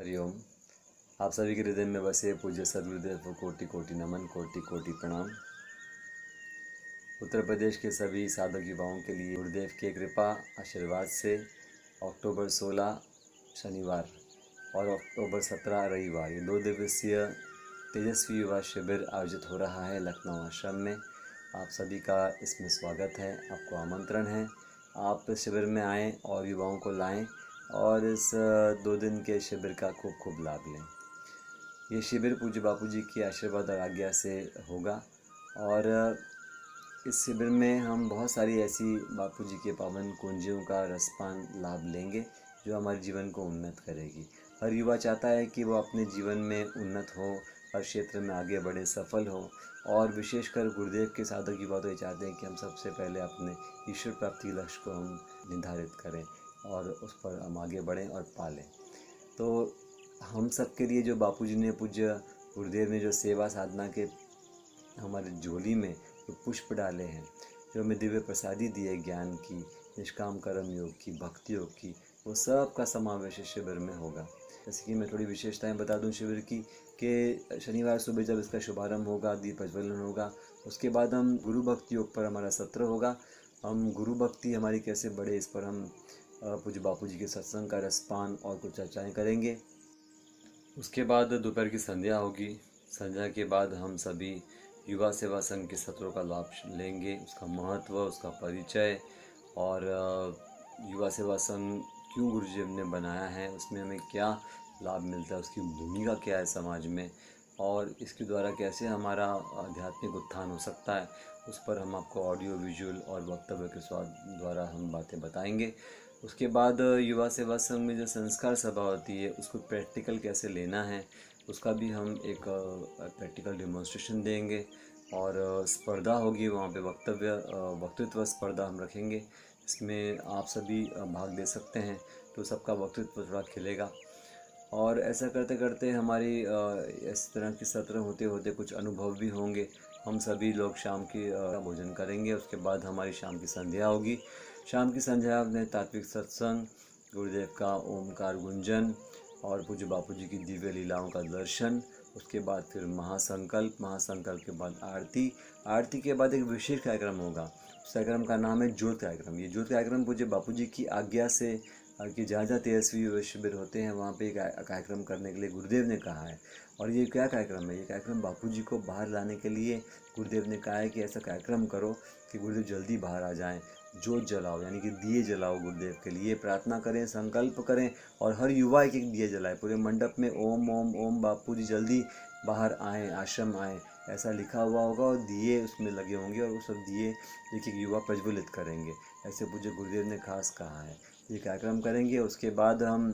हरिओम। आप सभी के हृदय में बसे पूज्य सदगुरुदेव को कोटि कोटि नमन, कोटि कोटि प्रणाम। उत्तर प्रदेश के सभी साधक युवाओं के लिए गुरुदेव की कृपा आशीर्वाद से अक्टूबर 16 शनिवार और अक्टूबर 17 रविवार ये 2 दिवसीय तेजस्वी युवा शिविर आयोजित हो रहा है लखनऊ आश्रम में। आप सभी का इसमें स्वागत है, आपको आमंत्रण है। आप इस शिविर में आएँ और युवाओं को लाएं और इस 2 दिन के शिविर का खूब खूब लाभ लें। ये शिविर पूज्य बापू जी की आशीर्वाद और आज्ञा से होगा और इस शिविर में हम बहुत सारी ऐसी बापू जी के पावन कुंजियों का रसपान लाभ लेंगे जो हमारे जीवन को उन्नत करेगी। हर युवा चाहता है कि वो अपने जीवन में उन्नत हो, हर क्षेत्र में आगे बढ़े, सफल हो और विशेषकर गुरुदेव के साधक युवा तो ये चाहते हैं कि हम सबसे पहले अपने ईश्वर प्राप्ति लक्ष्य को हम निर्धारित करें और उस पर हम आगे बढ़ें और पालें। तो हम सब के लिए जो बापूजी ने, पूज्य गुरुदेव ने जो सेवा साधना के हमारे झोली में जो पुष्प डाले हैं, जो हमें दिव्य प्रसादी दी है ज्ञान की, निष्काम कर्म योग की, भक्ति योग की, वो सब का समावेश शिविर में होगा। जैसे कि मैं थोड़ी विशेषताएं बता दूं शिविर की कि शनिवार सुबह जब इसका शुभारंभ होगा, दीप प्रज्वलन होगा, उसके बाद हम गुरु भक्ति योग पर हमारा सत्र होगा। हम गुरु भक्ति हमारी कैसे बढ़े इस पर हम पूज्य बापू जी के सत्संग का रसपान और कुछ चर्चाएँ करेंगे। उसके बाद दोपहर की संध्या होगी। संध्या के बाद हम सभी युवा सेवा संघ के सत्रों का लाभ लेंगे, उसका महत्व, उसका परिचय और युवा सेवा संघ क्यों गुरुदेव ने बनाया है, उसमें हमें क्या लाभ मिलता है, उसकी भूमिका क्या है समाज में और इसके द्वारा कैसे हमारा आध्यात्मिक उत्थान हो सकता है, उस पर हम आपको ऑडियो विजुअल और वक्तव्य के द्वारा हम बातें बताएंगे। उसके बाद युवा सेवा संघ में जो संस्कार सभा होती है उसको प्रैक्टिकल कैसे लेना है, उसका भी हम एक प्रैक्टिकल डेमोन्स्ट्रेशन देंगे और स्पर्धा होगी वहाँ पे, वक्तृत्व स्पर्धा हम रखेंगे। इसमें आप सभी भाग ले सकते हैं तो सबका वक्तृत्व थोड़ा खिलेगा और ऐसा करते करते हमारी इस तरह के सत्र होते होते कुछ अनुभव भी होंगे। हम सभी लोग शाम की भोजन करेंगे, उसके बाद हमारी शाम की संध्या होगी। शाम की संध्या में तात्विक सत्संग, गुरुदेव का ओमकार गुंजन और पूज्य बापू जी की दिव्य लीलाओं का दर्शन। उसके बाद फिर महासंकल्प के बाद आरती के बाद एक विशेष कार्यक्रम होगा। उस कार्यक्रम का नाम है ज्योत कार्यक्रम। ये ज्योत कार्यक्रम पूज्य बापू जी की आज्ञा से कि जहाँ जहाँ तेजस्वी शिविर होते हैं वहाँ पे एक कार्यक्रम करने के लिए गुरुदेव ने कहा है। और ये क्या कार्यक्रम है? ये कार्यक्रम बापू जी को बाहर लाने के लिए गुरुदेव ने कहा है कि ऐसा कार्यक्रम करो कि गुरुदेव जल्दी बाहर आ जाएं। ज्योत जलाओ, यानी कि दिए जलाओ, गुरुदेव के लिए प्रार्थना करें, संकल्प करें और हर युवा एक एक दिए जलाए। पूरे मंडप में ओम ओम ओम बापू जी जल्दी बाहर आएँ, आश्रम आएँ, ऐसा लिखा हुआ होगा और दिए उसमें लगे होंगे और वो सब दिए एक एक युवा प्रज्वलित करेंगे। ऐसे पूज्य गुरुदेव ने खास कहा है। ये कार्यक्रम करेंगे। उसके बाद हम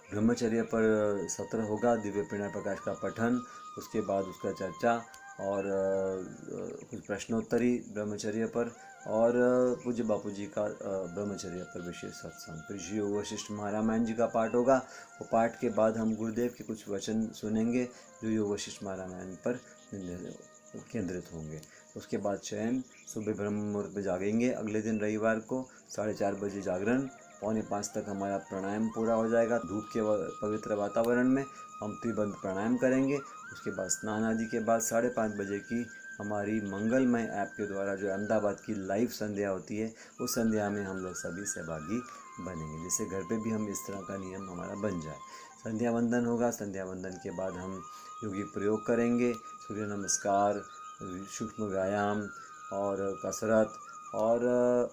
ब्रह्मचर्य पर सत्र होगा, दिव्य प्रेरणा प्रकाश का पठन, उसके बाद उसका चर्चा और कुछ प्रश्नोत्तरी ब्रह्मचर्य पर और पूज्य बापू जी का ब्रह्मचर्य पर विशेष सत्संग। फिर श्री योग वशिष्ठ महारामायण जी का पाठ होगा। वो पाठ के बाद हम गुरुदेव के कुछ वचन सुनेंगे जो योग वशिष्ठ महारामायण पर केंद्रित होंगे। उसके बाद चयन, सुबह ब्रह्म मुहूर्त में जागेंगे। अगले दिन रविवार को 4:30 बजे जागरण, 4:45 तक हमारा प्राणायाम पूरा हो जाएगा। धूप के पवित्र वातावरण में हम त्रिबंध प्राणायाम करेंगे। उसके बाद स्नान आदि के बाद 5:30 बजे की हमारी मंगलमय ऐप के द्वारा जो अहमदाबाद की लाइव संध्या होती है, उस संध्या में हम लोग सभी सहभागी बनेंगे, जिससे घर पे भी हम इस तरह का नियम हमारा बन जाए। संध्या वंदन होगा। संध्या वंदन के बाद हम योगी प्रयोग करेंगे, सूर्य नमस्कार, सूक्ष्म व्यायाम और कसरत और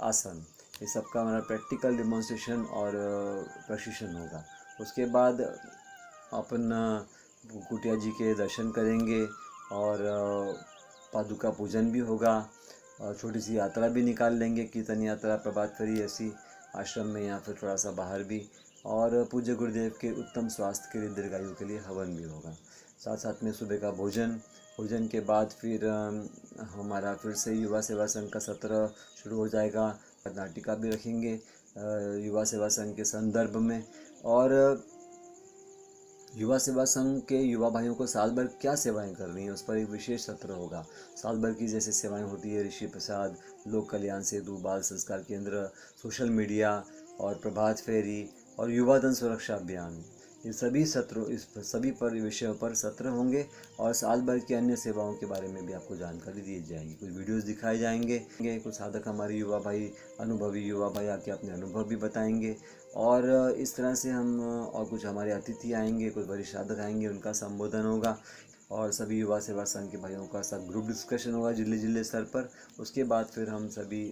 आसन, ये सब का हमारा प्रैक्टिकल डेमोन्स्ट्रेशन और प्रशिक्षण होगा। उसके बाद अपन कुटिया जी के दर्शन करेंगे और पादुका पूजन भी होगा और छोटी सी यात्रा भी निकाल लेंगे, कीर्तन यात्रा, प्रभात फेरी ऐसी आश्रम में या फिर थोड़ा सा बाहर भी। और पूज्य गुरुदेव के उत्तम स्वास्थ्य के लिए, दीर्घायु के लिए हवन भी होगा। साथ साथ में सुबह का भोजन के बाद फिर हमारा फिर से युवा सेवा संघ का सत्र शुरू हो जाएगा। नाटिका भी रखेंगे युवा सेवा संघ के संदर्भ में और युवा सेवा संघ के युवा भाइयों को साल भर क्या सेवाएं कर रही हैं उस पर एक विशेष सत्र होगा। साल भर की जैसे सेवाएं होती है, ऋषि प्रसाद, लोक कल्याण सेतु, बाल संस्कार केंद्र, सोशल मीडिया और प्रभात फेरी और युवा धन सुरक्षा अभियान, ये सभी सत्रों इस सभी पर विषयों पर सत्र होंगे और साल भर की अन्य सेवाओं के बारे में भी आपको जानकारी दी जाएगी। कुछ वीडियोस दिखाए जाएंगे, कुछ साधक हमारे युवा भाई, अनुभवी युवा भाई आके अपने अनुभव भी बताएंगे और इस तरह से हम और कुछ हमारे अतिथि आएंगे, कुछ वरिष्ठ साधक आएंगे, उनका संबोधन होगा और सभी युवा सेवा संघ के भाइयों का सब ग्रुप डिस्कशन होगा जिले स्तर पर। उसके बाद फिर हम सभी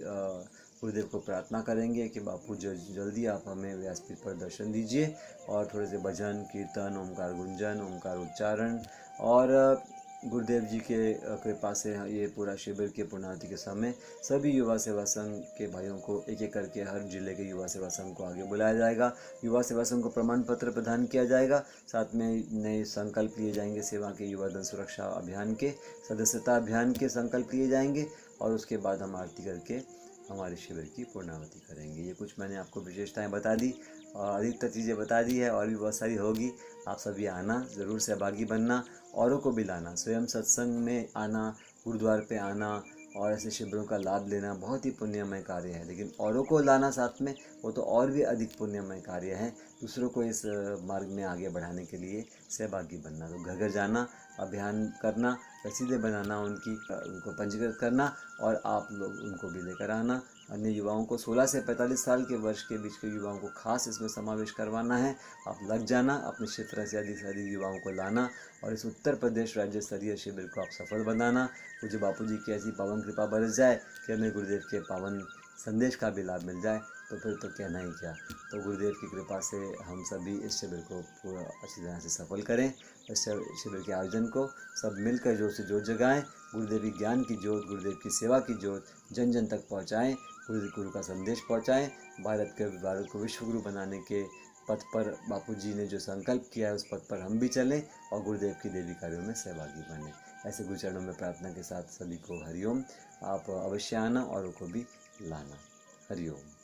गुरुदेव को प्रार्थना करेंगे कि बापू जल्दी आप हमें व्यासपीठ पर दर्शन दीजिए और थोड़े से भजन कीर्तन, ओंकार गुंजन, ओंकार उच्चारण और गुरुदेव जी के कृपा से ये पूरा शिविर के पूर्णाहुति के समय सभी युवा सेवा संघ के भाइयों को एक एक करके हर जिले के युवा सेवा संघ को आगे बुलाया जाएगा। युवा सेवा संघ को प्रमाण पत्र प्रदान किया जाएगा। साथ में नए संकल्प लिए जाएंगे, सेवा के युवा धन सुरक्षा अभियान के, सदस्यता अभियान के संकल्प लिए जाएंगे और उसके बाद हम आरती करके हमारे शिविर की पूर्णाहुति करेंगे। ये कुछ मैंने आपको विशेषताएं बता दी और अधिकतर चीज़ें बता दी है और भी बहुत सारी होगी। आप सभी आना, ज़रूर सहभागी बनना, औरों को भी लाना, स्वयं सत्संग में आना, गुरुद्वार पे आना और ऐसे शिविरों का लाभ लेना बहुत ही पुण्यमय कार्य है। लेकिन औरों को लाना साथ में, वो तो और भी अधिक पुण्यमय कार्य है। दूसरों को इस मार्ग में आगे बढ़ाने के लिए सहभागी बनना, तो घर घर जाना, अभियान करना, रसीदें बनाना, उनको पंजीकृत करना और आप लोग उनको भी लेकर आना। अन्य युवाओं को 16 से 45 साल के वर्ष के बीच के युवाओं को खास इसमें समावेश करवाना है। आप लग जाना, अपने क्षेत्र से अधिक युवाओं को लाना और इस उत्तर प्रदेश राज्य स्तरीय शिविर को आप सफल बनाना। मुझे बापू जी की ऐसी पावन कृपा बरस जाए कि हमें गुरुदेव के पावन संदेश का भी लाभ मिल जाए, तो फिर तो कहना ही क्या। तो गुरुदेव की कृपा से हम सभी इस शिविर को पूरा अच्छी तरह से सफल करें। इस शिविर के आयोजन को सब मिलकर जोर से जोत जगाएं, गुरुदेवी ज्ञान की जोत, गुरुदेव की सेवा की जोत जन जन तक पहुँचाएँ, गुरु का संदेश पहुँचाएँ। भारत को विश्व गुरु बनाने के पथ पर बापू जी ने जो संकल्प किया है उस पथ पर हम भी चलें और गुरुदेव की देवी कार्यों में सहभागी बने। ऐसे गुरुचरणों में प्रार्थना के साथ सभी को हरिओम। आप अवश्य आना, औरों को भी लाना। हरिओम।